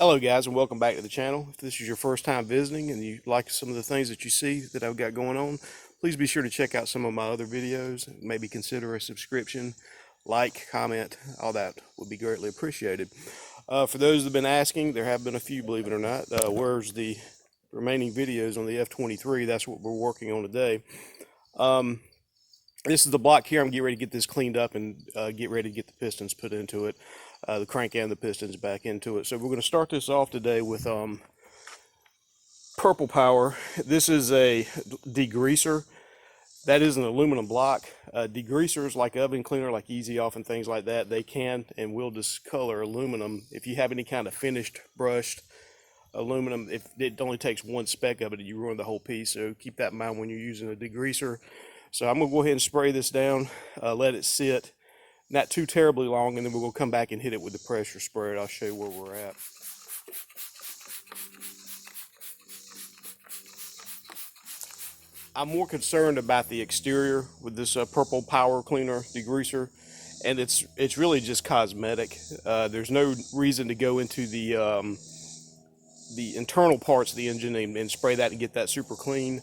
Hello guys, and welcome back to the channel. If this is your first time visiting and you like some of the things that you see that I've got going on, please be sure to check out some of my other videos. Maybe consider a subscription, like, comment, all that would be greatly appreciated. For those that have been asking, there have been a few, believe it or not. Where's the remaining videos on the F23? That's what we're working on today. This is the block here. I'm getting ready to get this cleaned up and get ready to get the pistons put into it. The crank and the pistons back into it. So we're going to start this off today with Purple Power. This is a degreaser. That is an aluminum block. Degreasers like oven cleaner, like Easy Off and things like that, they can and will discolor aluminum. If you have any kind of finished brushed aluminum, if it only takes one speck of it, you ruin the whole piece. So keep that in mind when you're using a degreaser. So I'm going to go ahead and spray this down, let it sit. Not too terribly long, and then we're going to come back and hit it with the pressure sprayer, and I'll show you where we're at. I'm more concerned about the exterior with this Purple Power Cleaner degreaser, and it's really just cosmetic. There's no reason to go into the internal parts of the engine and spray that and get that super clean,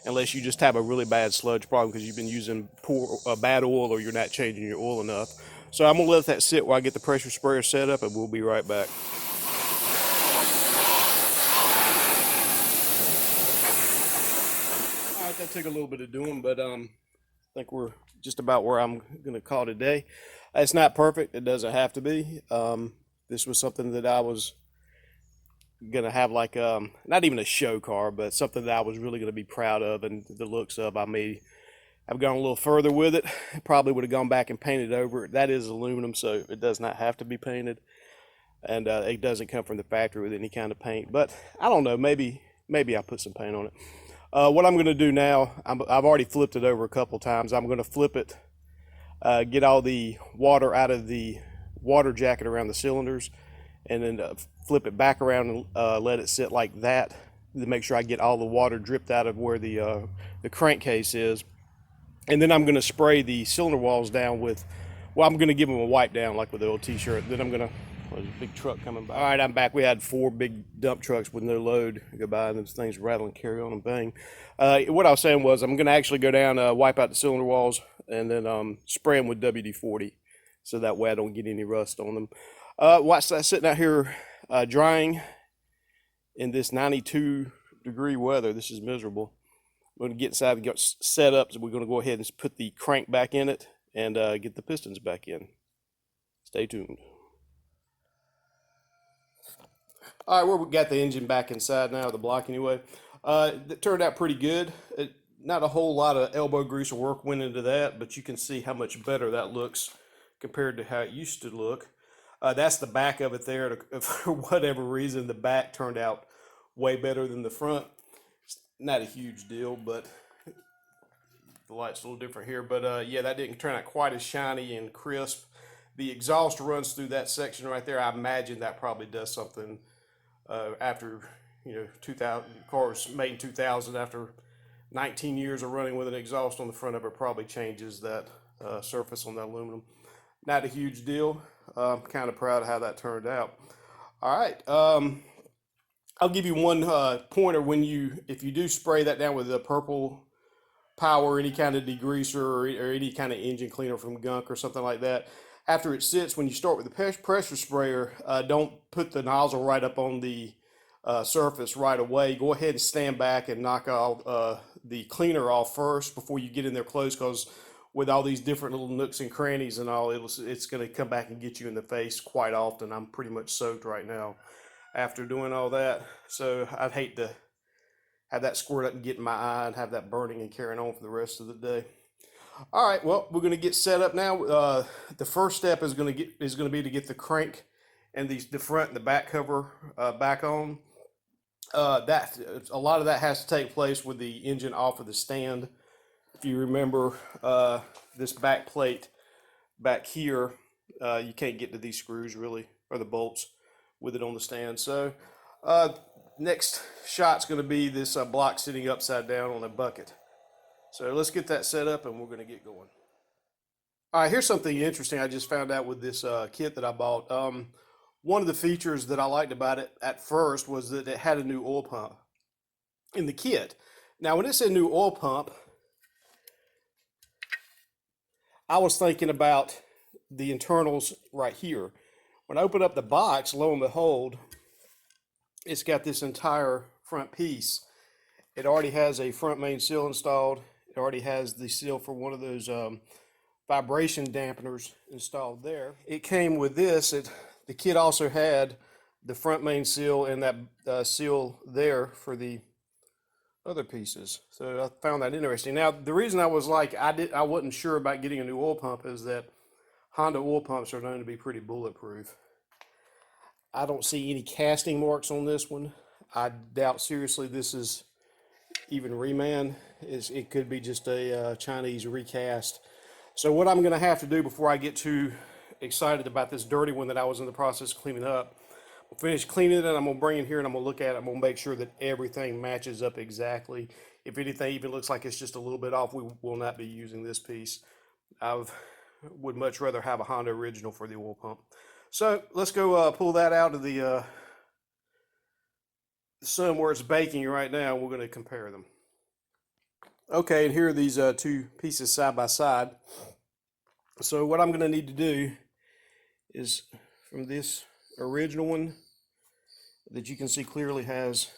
unless you just have a really bad sludge problem because you've been using bad oil or you're not changing your oil enough. So I'm going to let that sit while I get the pressure sprayer set up, and we'll be right back. All right, that took a little bit of doing, but I think we're just about where I'm going to call today. It's not perfect. It doesn't have to be. This was something that I was gonna have like not even a show car, but something that I was really gonna be proud of and the looks of. I may have gone a little further with it. Probably would have gone back and painted over it. That is aluminum, so it does not have to be painted, and it doesn't come from the factory with any kind of paint. But I don't know, maybe I'll put some paint on it. What I'm gonna do now, I've already flipped it over a couple times. I'm gonna flip it, get all the water out of the water jacket around the cylinders, and then flip it back around and let it sit like that to make sure I get all the water dripped out of where the crankcase is. And then I'm going to spray the cylinder walls down with, well, I'm going to give them a wipe down like with the old t-shirt. Then I'm going to, there's a big truck coming by. All right, I'm back. We had 4 big dump trucks with no load go by, and those things rattle and carry on and bang. What I was saying was I'm going to actually go down, wipe out the cylinder walls, and then spray them with WD-40, so that way I don't get any rust on them. Watch that sitting out here drying in this 92-degree weather. This is miserable. We're going to get inside and get set up. So we're going to go ahead and put the crank back in it and get the pistons back in. Stay tuned. All right, we got the engine back inside now, the block anyway. That turned out pretty good. Not a whole lot of elbow grease or work went into that, but you can see how much better that looks compared to how it used to look. That's the back of it there. For whatever reason, the back turned out way better than the front. It's not a huge deal, but the light's a little different here. But yeah, that didn't turn out quite as shiny and crisp. The exhaust runs through that section right there. I imagine that probably does something after, 2000 cars made in 2000, after 19 years of running with an exhaust on the front of it, probably changes that surface on the aluminum. Not a huge deal. I'm kind of proud of how that turned out. All right, I'll give you one pointer if you do spray that down with the Purple Power, any kind of degreaser or any kind of engine cleaner from Gunk or something like that. After it sits, when you start with the pressure sprayer, don't put the nozzle right up on the surface right away. Go ahead and stand back and knock all the cleaner off first before you get in there close, because with all these different little nooks and crannies and all, it's going to come back and get you in the face quite often. I'm pretty much soaked right now after doing all that. So I'd hate to have that squirt up and get in my eye and have that burning and carrying on for the rest of the day. All right, well, we're going to get set up now. The first step is going to be to get the crank and the front and the back cover back on. A lot of that has to take place with the engine off of the stand. If you remember, this back plate back here, you can't get to these screws really, or the bolts, with it on the stand. So next shot's going to be this block sitting upside down on a bucket. So let's get that set up and we're going to get going. All right, here's something interesting I just found out with this kit that I bought. One of the features that I liked about it at first was that it had a new oil pump in the kit. Now, when it said new oil pump, I was thinking about the internals right here. When I open up the box, lo and behold, it's got this entire front piece. It already has a front main seal installed. It already has the seal for one of those vibration dampeners installed there. It came with this. The kit also had the front main seal and that seal there for the other pieces. So I found that interesting. Now, the reason I was like, I wasn't sure about getting a new oil pump is that Honda oil pumps are known to be pretty bulletproof. I don't see any casting marks on this one. I doubt seriously this is even reman. It could be just a Chinese recast. So what I'm going to have to do before I get too excited about this dirty one that I was in the process of cleaning up, I'll finish cleaning it and I'm going to bring it here and I'm going to look at it. I'm going to make sure that everything matches up exactly. If anything even looks like it's just a little bit off, we will not be using this piece. I would much rather have a Honda original for the oil pump. So let's go pull that out of the sun where it's baking right now. We're going to compare them. Okay, and here are these two pieces side by side. So what I'm going to need to do is from this original one that you can see clearly has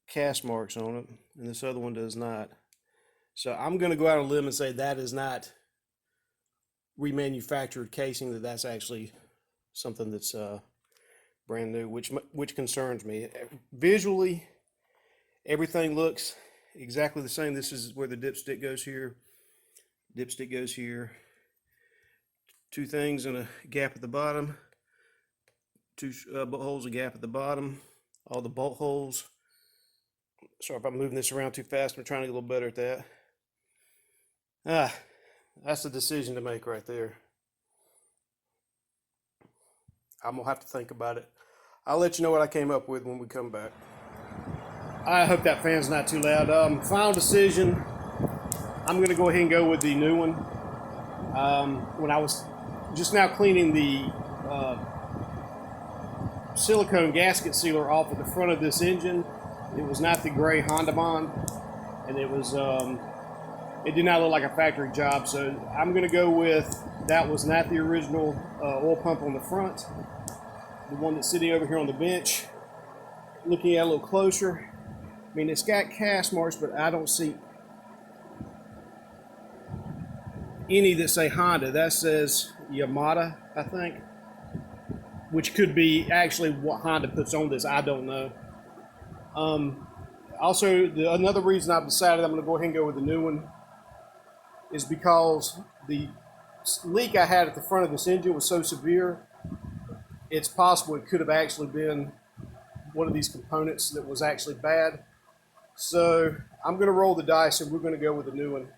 cast marks on it, and this other one does not. So I'm going to go out on a limb and say that is not remanufactured casing, that's actually something that's brand new, which concerns me. Visually, everything looks exactly the same. This is where the dipstick goes here. Dipstick goes here. Two things and a gap at the bottom. Two bolt holes, a gap at the bottom. All the bolt holes. Sorry if I'm moving this around too fast. I'm trying to get a little better at that. That's a decision to make right there. I'm going to have to think about it. I'll let you know what I came up with when we come back. I hope that fan's not too loud. Final decision. I'm going to go ahead and go with the new one. When I was just now cleaning the silicone gasket sealer off at the front of this engine, it was not the gray Honda Bond, and it was it did not look like a factory job. So I'm going to go with that was not the original oil pump on the front. The one that's sitting over here on the bench. Looking at it a little closer, I mean, it's got cast marks, but I don't see any that say Honda. That says Yamada, I think, which could be actually what Honda puts on this. I don't know. Also, another reason I've decided I'm going to go ahead and go with the new one is because the leak I had at the front of this engine was so severe, it's possible it could have actually been one of these components that was actually bad. So I'm going to roll the dice and we're going to go with the new one.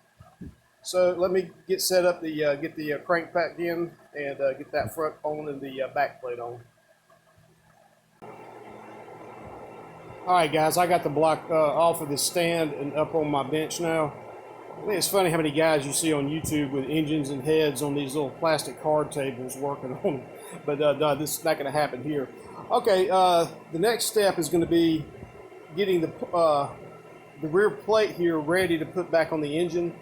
So let me get set up, get the crank pack in and get that front on and the back plate on. All right, guys, I got the block off of the stand and up on my bench now. I think it's funny how many guys you see on YouTube with engines and heads on these little plastic card tables working on them. But no, this is not going to happen here. Okay, the next step is going to be getting the rear plate here ready to put back on the engine.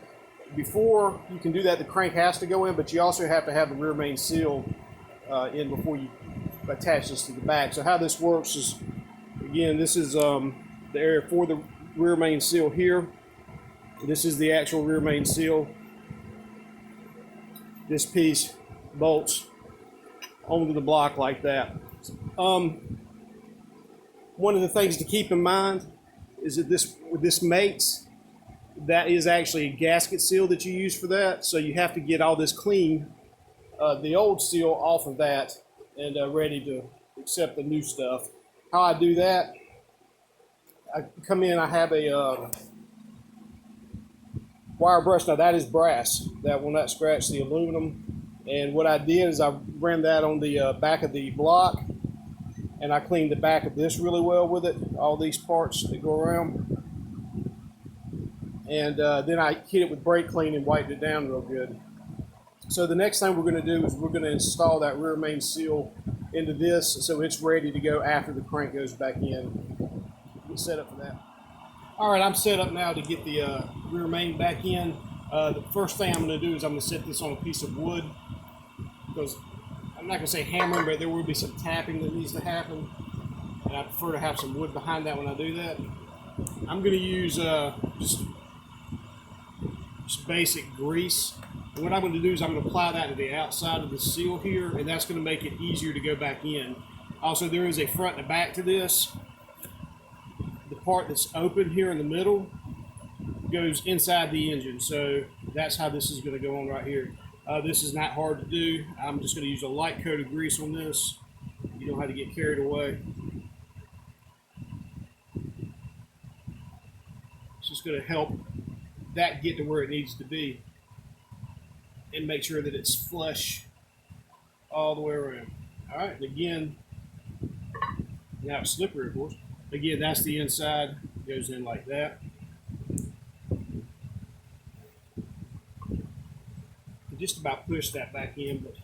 Before you can do that, the crank has to go in, but you also have to have the rear main seal in before you attach this to the back. So how this works is, again, this is the area for the rear main seal here. This is the actual rear main seal. This piece bolts onto the block like that. One of the things to keep in mind is that this mates, that is actually a gasket seal that you use for that. So you have to get all this clean, the old seal off of that and ready to accept the new stuff. How I do that, I come in, I have a wire brush. Now that is brass. That will not scratch the aluminum. And what I did is I ran that on the back of the block, and I cleaned the back of this really well with it, all these parts that go around. And then I hit it with brake clean and wiped it down real good. So the next thing we're going to do is we're going to install that rear main seal into this so it's ready to go after the crank goes back in. Get set up for that. All right, I'm set up now to get the rear main back in. The first thing I'm going to do is I'm going to set this on a piece of wood, because I'm not going to say hammering, but there will be some tapping that needs to happen, and I prefer to have some wood behind that when I do that. I'm going to use just basic grease. And what I'm going to do is I'm going to apply that to the outside of the seal here, and that's going to make it easier to go back in. Also, there is a front and a back to this. The part that's open here in the middle goes inside the engine, so that's how this is going to go on right here. This is not hard to do. I'm just going to use a light coat of grease on this. You don't have to get carried away. It's just going to help that get to where it needs to be and make sure that it's flush all the way around. All right, and again, now it's slippery, of course. Again, that's the inside, goes in like that. Just about push that back in, but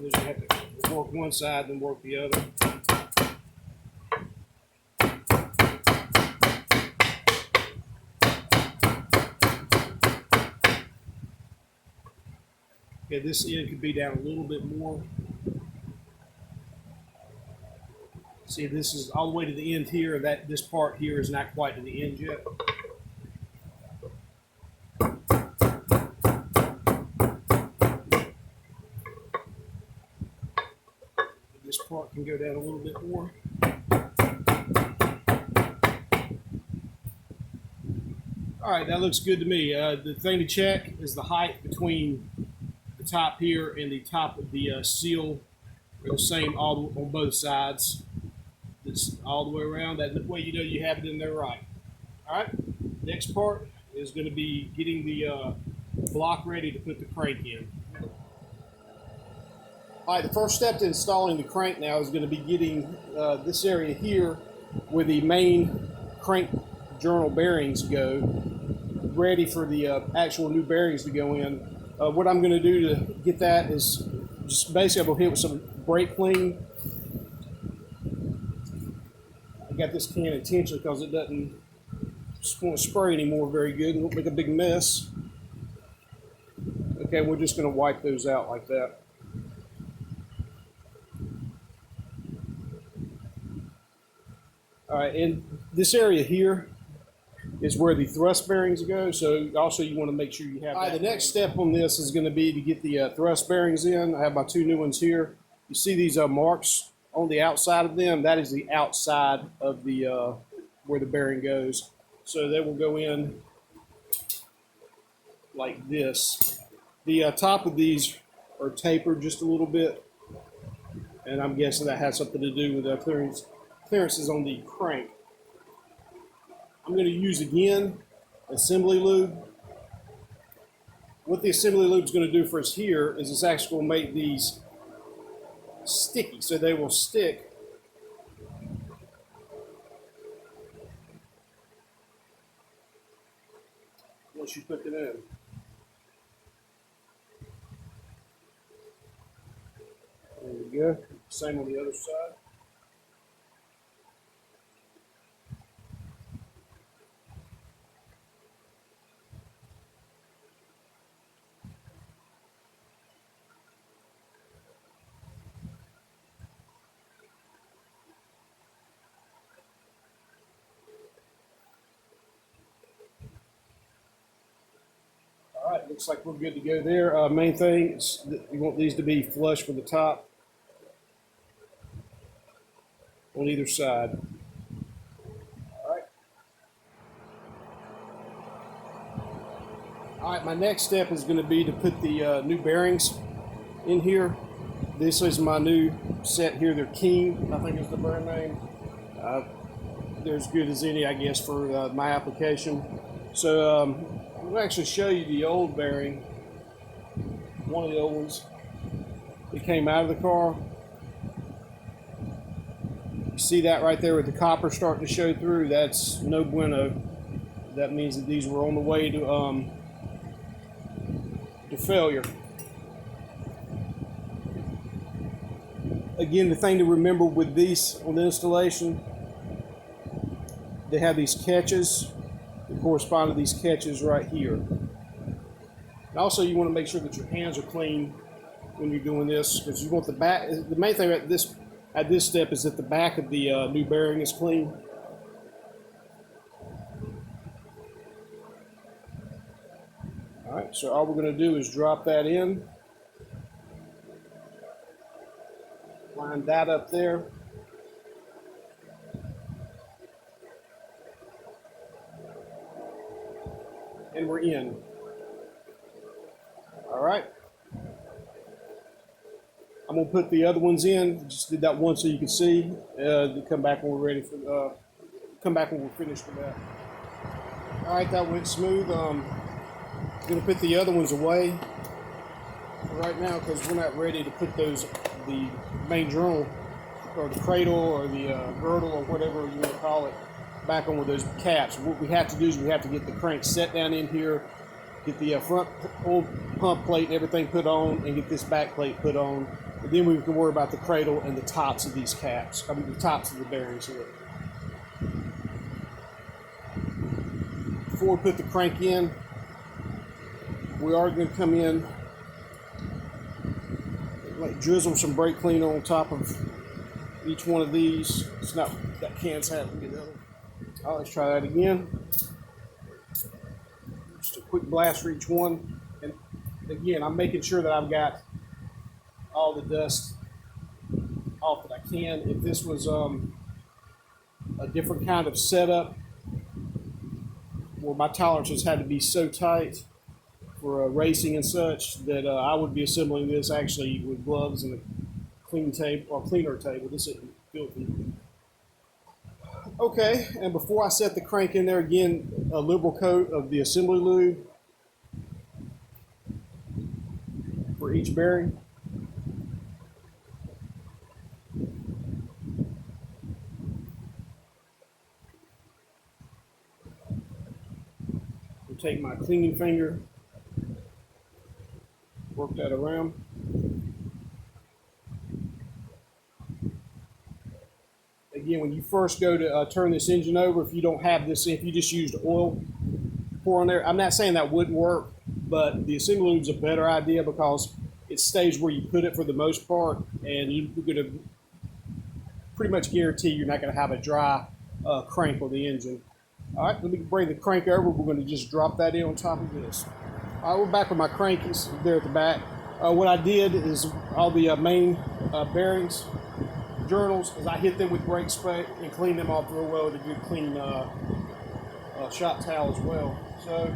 you have to work one side, then work the other. Okay, this end could be down a little bit more. See, this is all the way to the end here, and this part here is not quite to the end yet. This part can go down a little bit more. All right, that looks good to me. The thing to check is the height between the top here and the top of the seal are the same on both sides. It's all the way around. That way you know you have it in there right. All right, next part is going to be getting the block ready to put the crank in. All right, the first step to installing the crank now is going to be getting this area here where the main crank journal bearings go ready for the actual new bearings to go in. What I'm going to do to get that is just basically I'm going to hit with some brake clean. I got this can intentionally because it doesn't want to spray anymore very good and won't make a big mess. Okay, we're just going to wipe those out like that. All right, and this area here is where the thrust bearings go, so also you want to make sure you have that. All right, the next step on this is going to be to get the thrust bearings in. I have my two new ones here. You see these marks on the outside of them? That is the outside of the where the bearing goes. So they will go in like this. The top of these are tapered just a little bit, and I'm guessing that has something to do with the clearances on the crank. I'm going to use again assembly lube. What the assembly lube is going to do for us here is it's actually going to make these sticky, so they will stick once you put them in. There we go. Same on the other side. All right, looks like we're good to go there. Main thing is that you want these to be flush with the top on either side. All right, my next step is going to be to put the new bearings in here. This is my new set here. They're King, I think is the brand name. They're as good as any, I guess, for my application. So I'm going to actually show you the old bearing, one of the old ones. It came out of the car. You see that right there with the copper starting to show through? That's no bueno. That means that these were on the way to failure. Again, the thing to remember with these on the installation, they have these catches that correspond to these catches right here. And also, you want to make sure that your hands are clean when you're doing this, because you want the back. The main thing at this step is that the back of the new bearing is clean. All right, so all we're going to do is drop that in, line that up there. And we're in. All right. I'm gonna put the other ones in. Just did that one so you can see. Come back when we're ready for. Come back when we're finished with that. All right, that went smooth. I'm gonna put the other ones away right now because we're not ready to put the main journal or the cradle or the girdle or whatever you want to call it back on with those caps. What we have to do is we have to get the crank set down in here, get the front old pump plate and everything put on, and get this back plate put on. And then we can worry about the cradle and the tops of these caps. I mean, the tops of the bearings here. Before we put the crank in, we are going to come in, like drizzle some brake cleaner on top of each one of these. It's not, that can's half. All right, let's try that again. Just a quick blast for each one. And again, I'm making sure that I've got all the dust off that I can. If this was a different kind of setup where my tolerances had to be so tight for racing and such, that I would be assembling this actually with gloves and a clean tape or cleaner table. This isn't filthy. Okay, and before I set the crank in there, again, a liberal coat of the assembly lube for each bearing. I'll take my cleaning finger, work that around. Again, when you first go to turn this engine over, if you don't have this, if you just used oil pour on there, I'm not saying that wouldn't work, but the assembly lube's a better idea because it stays where you put it for the most part, and you're going to pretty much guarantee you're not going to have a dry crank on the engine. All right, let me bring the crank over. We're going to just drop that in on top of this. All right, we're back with my crank. It's there at the back. What I did is all the main bearings, journals, is I hit them with brake spray and clean them off real well with a good clean shop towel as well. So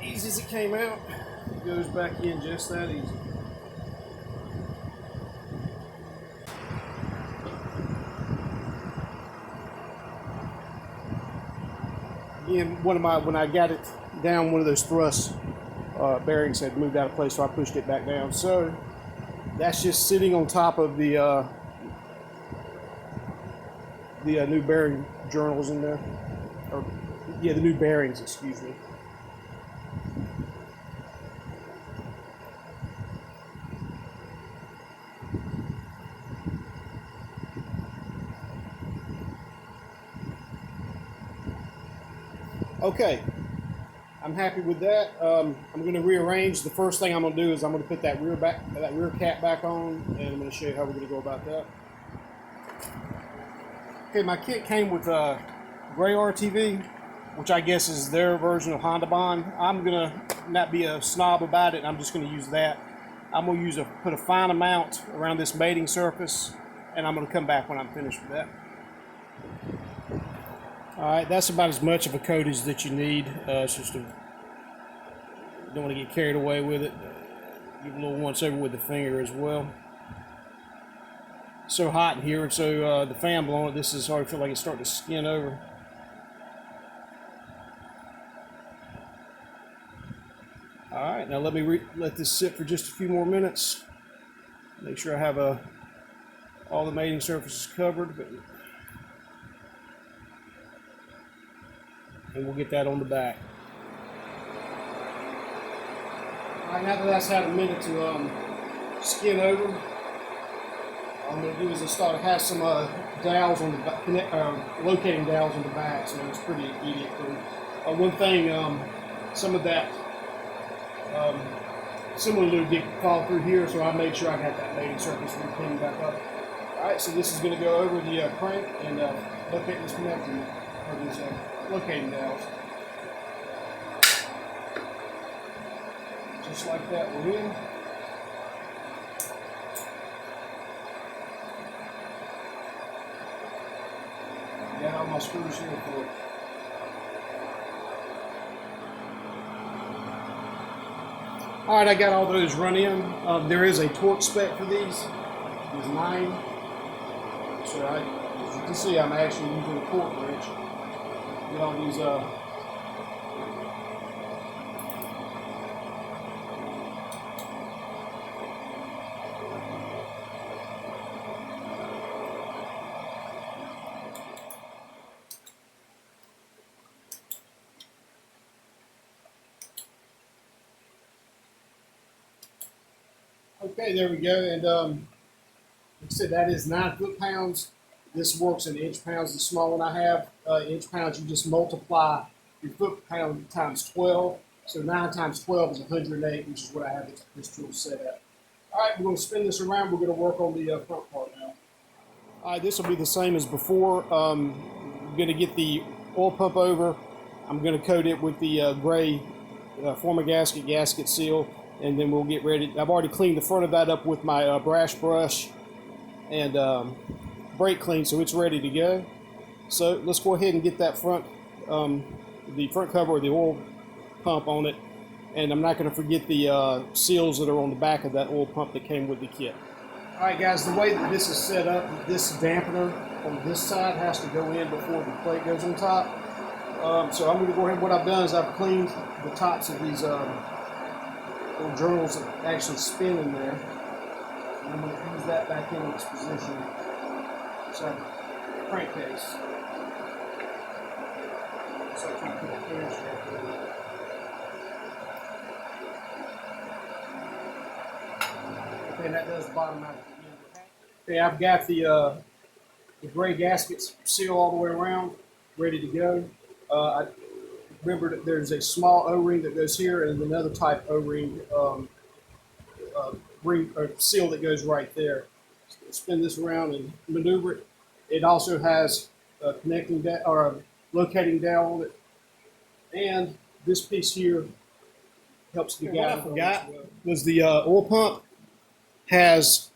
easy as it came out, it goes back in just that easy. Again, when I got it down, one of those thrust bearings had moved out of place, so I pushed it back down. So that's just sitting on top of the new bearing journals in there, or yeah, the new bearings, excuse me. Okay, I'm happy with that. I'm going to rearrange. The first thing I'm going to do is I'm going to put that rear cap back on, and I'm going to show you how we're going to go about that. Okay, my kit came with gray RTV, which I guess is their version of Honda Bond. I'm going to not be a snob about it. I'm just going to use that. I'm going to put a fine amount around this mating surface, and I'm going to come back when I'm finished with that. All right, that's about as much of a coatage that you need. It's just don't want to get carried away with it. Give a little once over with the finger as well. It's so hot in here, and so the fan blowing it, this is hard to feel like it's starting to skin over. All right, now let me let this sit for just a few more minutes. Make sure I have all the mating surfaces covered. But and we'll get that on the back. All right, now that that's had a minute to skin over, all I'm going to do is start to have some dowels on the back, locating dowels on the back, so it's pretty idiot proof. One thing, some of that similar lube did fall through here, so I made sure I got that mating surface and cleaned back up. Alright, so this is going to go over the crank and locate this connecting, or these locating dowels. Just like that, we're in. Got all my screws here for it. Alright, I got all those run in. There is a torque spec for these. There's 9. So as you can see, I'm actually using a torque wrench. Get all these okay, there we go, and like I said, that is 9 foot-pounds. This works in inch-pounds. The small one I have, inch-pounds, you just multiply your foot-pound times 12. So 9 times 12 is 108, which is what I have this tool set at. All right, we're going to spin this around. We're going to work on the front part now. All right, this will be the same as before. I'm going to get the oil pump over. I'm going to coat it with the gray former gasket seal. And then we'll get ready. I've already cleaned the front of that up with my brass brush and brake clean, so it's ready to go. So let's go ahead and get that the front cover or the oil pump on it. And I'm not going to forget the seals that are on the back of that oil pump that came with the kit. All right, guys, the way that this is set up, this dampener on this side has to go in before the plate goes on top. So I'm going to go ahead. What I've done is I've cleaned the tops of these little journals that actually spin in there. And I'm going to ease that back in its position. So, crankcase. So I can put the crankshaft in. Okay, that does bottom out at the end. Okay, I've got the gray gaskets seal all the way around, ready to go. Remember that there's a small O-ring that goes here and another type O-ring ring or seal that goes right there. So spin this around and maneuver it. It also has a connecting or a locating dowel on it, and this piece here helps the guide. What I forgot was the oil pump has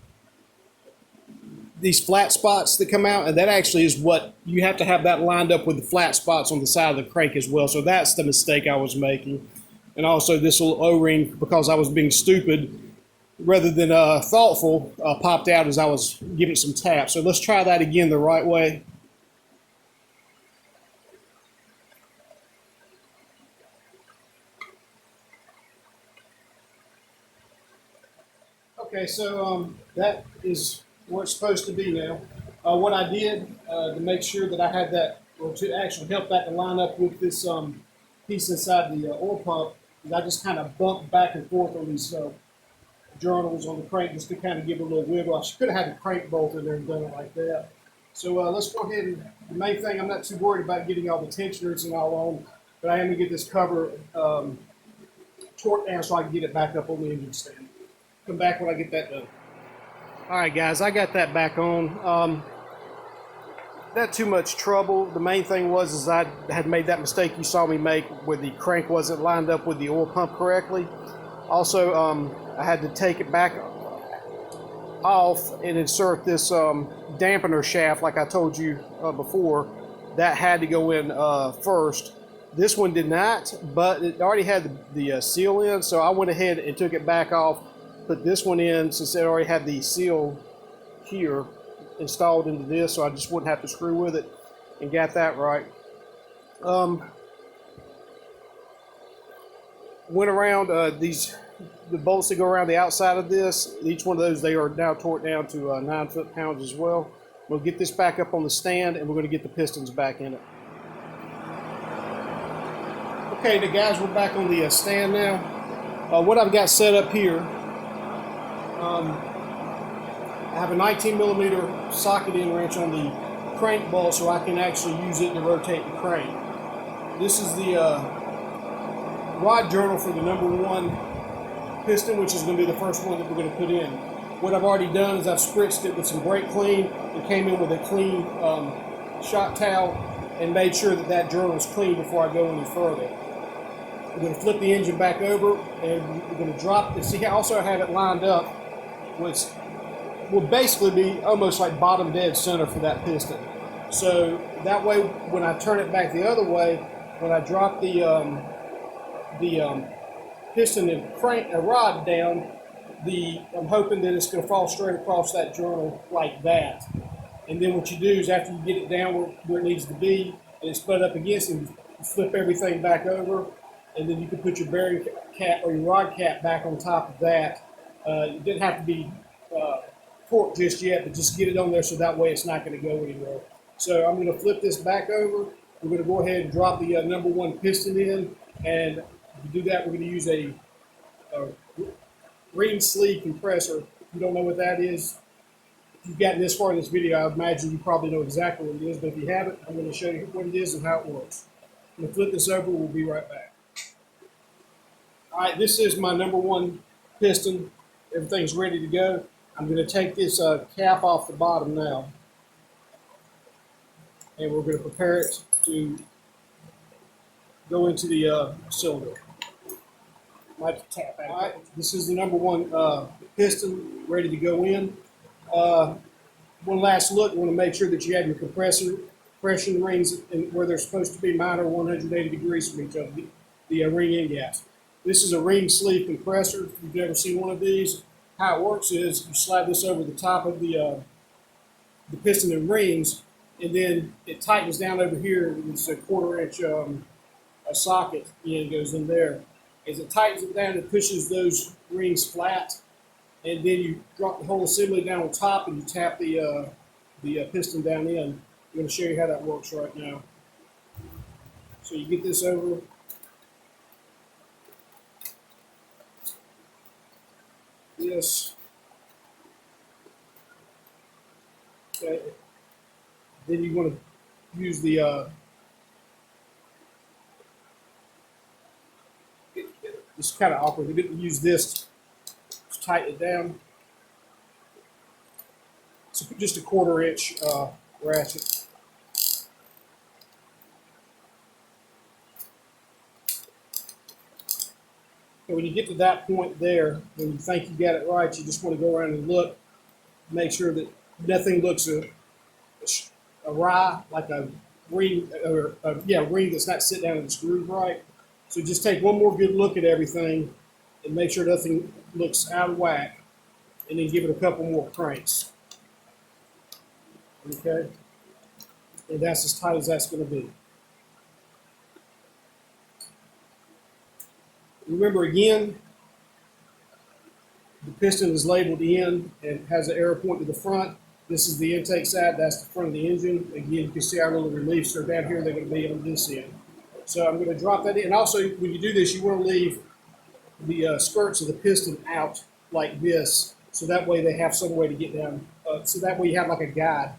these flat spots that come out, and that actually is what you have to have that lined up with the flat spots on the side of the crank as well. So that's the mistake I was making. And also this little O-ring, because I was being stupid rather than thoughtful, popped out as I was giving it some taps. So let's try that again the right way. Okay, so that is where it's supposed to be now. What I did to make sure that I had that, or to actually help that to line up with this piece inside the oil pump, is I just kind of bumped back and forth on these journals on the crank just to kind of give it a little wiggle. I could have had the crank bolt in there and done it like that. So let's go ahead and, the main thing, I'm not too worried about getting all the tensioners and all on, but I am going to get this cover torqued down so I can get it back up on the engine stand. Come back when I get that done. All right, guys, I got that back on. Not too much trouble. The main thing was I had made that mistake you saw me make where the crank wasn't lined up with the oil pump correctly. Also, I had to take it back off and insert this dampener shaft like I told you before. That had to go in first. This one did not, but it already had the seal in, so I went ahead and took it back off, put this one in since it already had the seal here installed into this, so I just wouldn't have to screw with it, and got that right. Went around the bolts that go around the outside of this. Each one of those, they are now torqued down to 9 foot-pounds as well. We'll get this back up on the stand, and we're going to get the pistons back in it. Okay, the guys, we're back on the stand now. What I've got set up here, I have a 19 millimeter socket end wrench on the crank bolt so I can actually use it to rotate the crank. This is the rod journal for the #1 piston, which is going to be the first one that we're going to put in. What I've already done is I've spritzed it with some brake clean and came in with a clean shot towel and made sure that that journal is clean before I go any further. We're going to flip the engine back over and we're going to drop it. See, I also have it lined up, which will basically be almost like bottom dead center for that piston. So that way, when I turn it back the other way, when I drop the piston and crank a rod down, I'm hoping that it's going to fall straight across that journal like that. And then what you do is after you get it down where it needs to be, and it's put up against it, you flip everything back over, and then you can put your bearing cap or your rod cap back on top of that. It didn't have to be torqued just yet, but just get it on there so that way it's not going to go anywhere. So I'm going to flip this back over. We're going to go ahead and drop the #1 piston in, and to do that, we're going to use a ring sleeve compressor. If you don't know what that is, if you've gotten this far in this video, I imagine you probably know exactly what it is, but if you haven't, I'm going to show you what it is and how it works. I'm going to flip this over. We'll be right back. All right, this is my #1 piston. Everything's ready to go. I'm going to take this cap off the bottom now, and we're going to prepare it to go into the cylinder. Might tap out. All right, this is the #1 piston ready to go in. One last look. You want to make sure that you have your compression rings where they're supposed to be. Mine are 180 degrees from each other, the ring end gaps. This is a ring sleeve compressor. If you've never seen one of these, how it works is you slide this over the top of the piston and rings, and then it tightens down over here. It's a 1/4 inch socket end goes in there. As it tightens it down, it pushes those rings flat, and then you drop the whole assembly down on top and you tap the piston down in. I'm going to show you how that works right now. So you get this over. This. Okay. Then you want to use the it's kind of awkward. You get to use this to tighten it down. So just a 1/4 inch ratchet. And when you get to that point there, when you think you got it right, you just want to go around and look, make sure that nothing looks awry, like a ring, or a ring that's not sit down and screwed right. So just take one more good look at everything and make sure nothing looks out of whack, and then give it a couple more cranks. Okay? And that's as tight as that's going to be. Remember again, the piston is labeled in and has an arrow point to the front. This is the intake side, that's the front of the engine. Again, you can see our little reliefs are down here, they're going to be on this end. So I'm going to drop that in. And also, when you do this, you want to leave the skirts of the piston out like this, so that way they have some way to get down. So that way you have like a guide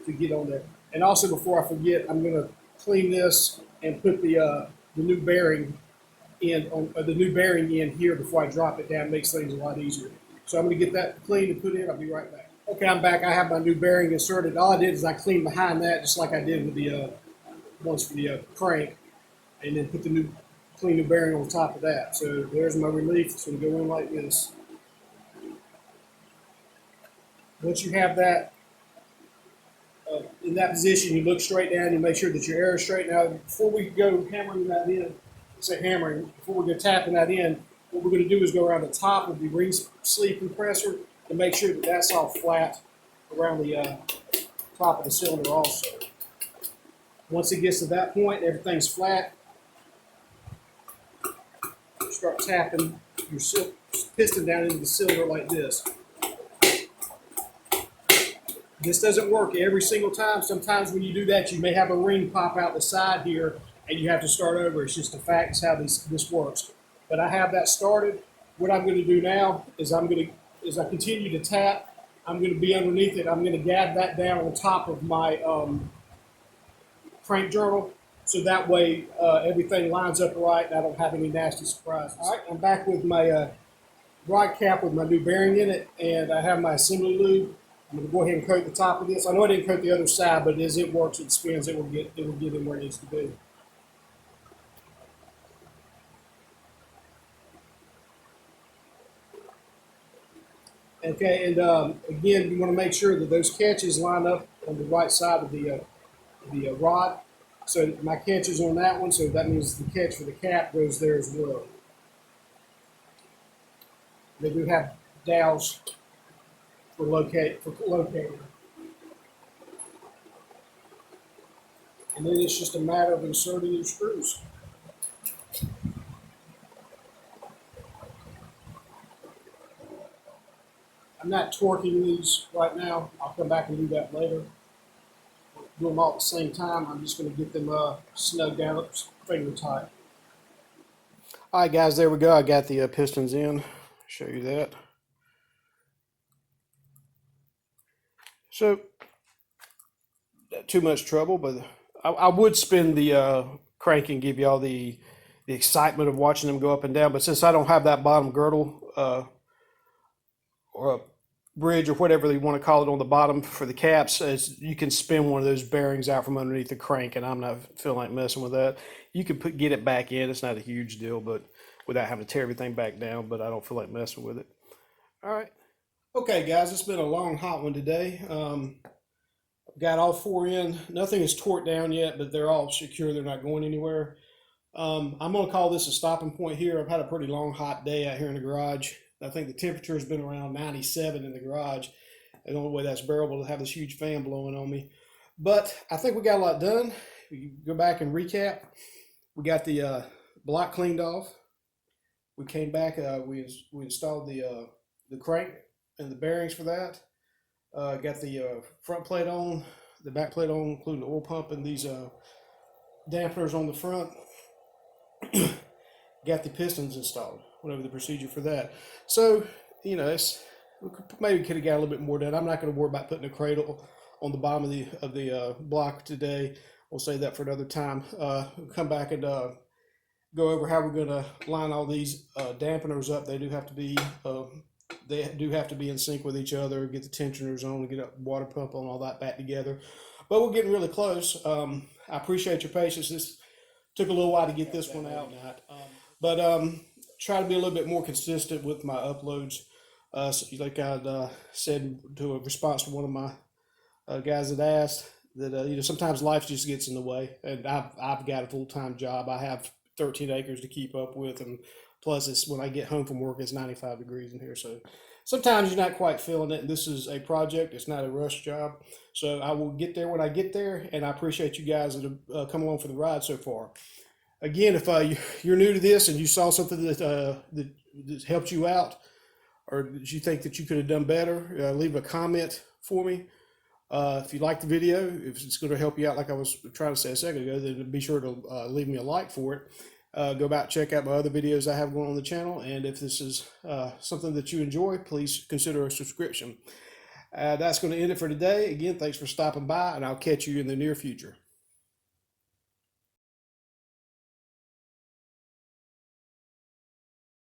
to get on there. And also, before I forget, I'm going to clean this and put the new bearing in on the new bearing in here before I drop it down. It makes things a lot easier. So I'm going to get that cleaned and put in. I'll be right back. Okay, I'm back. I have my new bearing inserted. All I did is I cleaned behind that, just like I did with the ones for the crank, and then put the clean new bearing on top of that. So there's my relief. It's going to go in like this. Once you have that in that position, you look straight down. You make sure that your arrow is straight. Now, before we go hammering that in, before we go tapping that in, what we're going to do is go around the top of the ring sleeve compressor to make sure that that's all flat around the top of the cylinder also. Once it gets to that point, everything's flat, start tapping your piston down into the cylinder like this. This doesn't work every single time. Sometimes when you do that, you may have a ring pop out the side here, and you have to start over. It's just a fact. It's how this works. But I have that started. What I'm going to do now is as I continue to tap, I'm going to be underneath it. I'm going to gad that down on top of my crank journal, so that way everything lines up right and I don't have any nasty surprises. All right, I'm back with my rod cap with my new bearing in it, and I have my assembly lube. I'm going to go ahead and coat the top of this. I know I didn't coat the other side, but as it works, it spins, it will get in where it needs to be. Okay, and again, you want to make sure that those catches line up on the right side of the rod. So my catch is on that one, so that means the catch for the cap goes there as well. They do have dowels for locating. And then it's just a matter of inserting your screws. I'm not torquing these right now. I'll come back and do that later. Do them all at the same time. I'm just going to get them snug down, finger tight. All right, guys, there we go. I got the pistons in. Show you that. So, not too much trouble, but I would spin the crank and give you all the excitement of watching them go up and down. But since I don't have that bottom girdle or a bridge or whatever you want to call it on the bottom for the caps, you can spin one of those bearings out from underneath the crank, and I'm not feeling like messing with that. You can get it back in. It's not a huge deal, but without having to tear everything back down, but I don't feel like messing with it. All right. Okay, guys, it's been a long, hot one today. I've got all four in. Nothing is torqued down yet, but they're all secure. They're not going anywhere. I'm going to call this a stopping point here. I've had a pretty long, hot day out here in the garage. I think the temperature has been around 97 in the garage. The only way that's bearable to have this huge fan blowing on me. But I think we got a lot done. We go back and recap. We got the block cleaned off. We came back. We installed the crank and the bearings for that. Got the front plate on, the back plate on, including the oil pump and these dampeners on the front. Got the pistons installed, whatever the procedure for that. So, you know, maybe could have got a little bit more done. I'm not going to worry about putting a cradle on the bottom of the block today. We'll save that for another time. We'll come back and go over how we're going to line all these dampeners up. They do have to be in sync with each other. Get the tensioners on, get a water pump on, all that back together. But we're getting really close. I appreciate your patience. This took a little while to get this one out. But try to be a little bit more consistent with my uploads. So like I said to a response to one of my guys that asked that you know, sometimes life just gets in the way, and I've got a full-time job. I have 13 acres to keep up with, and plus it's when I get home from work it's 95 degrees in here, so sometimes you're not quite feeling it. And this is a project; it's not a rush job. So I will get there when I get there, and I appreciate you guys that have come along for the ride so far. Again, if you're new to this and you saw something that helped you out, or that you think that you could have done better, leave a comment for me. If you like the video, if it's going to help you out like I was trying to say a second ago, then be sure to leave me a like for it. Go back, check out my other videos I have going on the channel, and if this is something that you enjoy, please consider a subscription. That's going to end it for today. Again, thanks for stopping by, and I'll catch you in the near future.